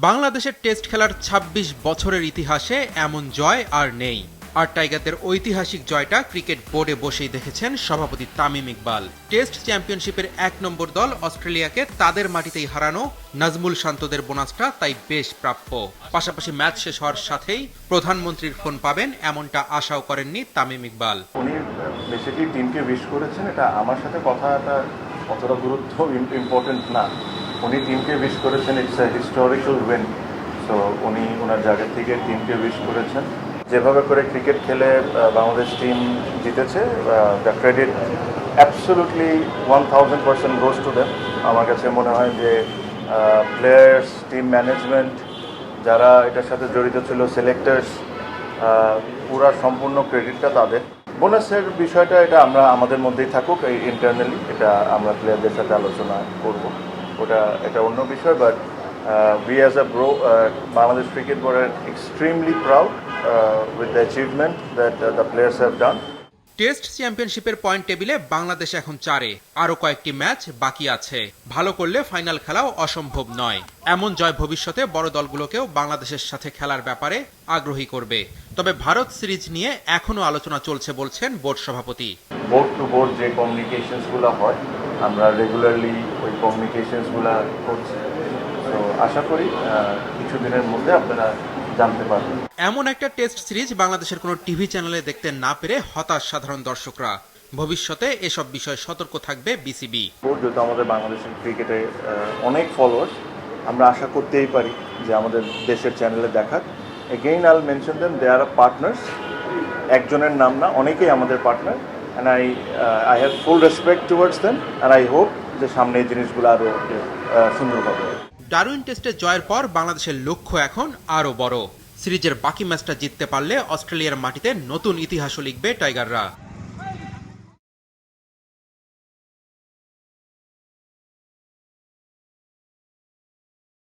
বাংলাদেশের টেস্ট খেলার ২৬ বছরের ইতিহাসে এমন জয় আর নেই। আর টাইগারদের ঐতিহাসিক জয়টা ক্রিকেট বোর্ডে বসেই দেখেছেন সভাপতি তামিম ইকবাল। টেস্ট চ্যাম্পিয়নশিপের ১ নম্বর দল অস্ট্রেলিয়াকে তাদের মাটিতেই হারানো নাজমুল শান্তদের বোনাসটা তাই বেশ প্রাপ্য। পাশাপাশি ম্যাচ শেষ হওয়ার সাথেই প্রধানমন্ত্রীর ফোন পাবেন এমনটা আশাও করেননি তামিম ইকবাল। উনি বেসিক্যালি টিমকে উইশ করেছেন, এটা আমার সাথে কথাটা অতটা গুরুত্ব ইম্পর্টেন্ট না। উনি টিমকে উইশ করেছেন, it's a historical win. So উনি ওনার জায়গা থেকে টিমকে উইশ করেছেন। যেভাবে করে ক্রিকেট খেলে বাংলাদেশ টিম জিতেছে, the credit absolutely 1000% goes to them. আমার কাছে মনে হয় যে প্লেয়ার্স, টিম ম্যানেজমেন্ট, যারা এটার সাথে জড়িত ছিল, সিলেক্টার্স, পুরা সম্পূর্ণ ক্রেডিটটা তাদের। বোনাসের বিষয়টা এটা আমরা আমাদের মধ্যেই থাকুক, এই ইন্টারনালি এটা আমরা প্লেয়ারদের সাথে আলোচনা করব, এটা অন্য বিষয়। But we as a Bangladesh Cricket Board are extremely proud with the achievement that the players have done. Test চ্যাম্পিয়নশিপের পয়েন্ট টেবিলে বাংলাদেশ এখন 4-এ, আরও কয়েকটি ম্যাচ বাকি আছে। ভালো করলে ফাইনাল খেলাও অসম্ভব নয়। এমন জয় ভবিষ্যতে বড় দলগুলোকেও বাংলাদেশের সাথে খেলার ব্যাপারে আগ্রহী করবে। তবে ভারত সিরিজ নিয়ে এখনো আলোচনা চলছে বলছেন বোর্ড সভাপতি। বোর্ড টু বোর্ড যে কমিউনিকেশনসগুলো হয়, আমরা রেগুলারলি ওই কমিউনিকেশনসগুলো করছি। তো আশা করি কিছুদিনের মধ্যে আপনারা জানতে পারবেন। এমন একটা টেস্ট সিরিজ বাংলাদেশের কোনো টিভি চ্যানেলে দেখতে না পেরে হতাশ সাধারণ দর্শকরা। ভবিষ্যতে এসব বিষয়ে সতর্ক থাকবে বিসিবি। যেহেতু আমাদের বাংলাদেশের ক্রিকেটে অনেক ফলোয়ার্স, আমরা আশা করতেই পারি যে আমাদের দেশের চ্যানেলে দেখাক। Again I will mention them, they are partners. একজনের নাম না, অনেকেই আমাদের partner. And I have full respect towards them, and I hope যে সামনে এই জিনিসগুলো আরও সুন্দর হবে। ডারউইন টেস্টে জয়ের পর বাংলাদেশের লক্ষ্য এখন আরও বড়। সিরিজের বাকি ম্যাচটা জিততে পারলে অস্ট্রেলিয়ার মাটিতে নতুন ইতিহাসও লিখবে টাইগাররা।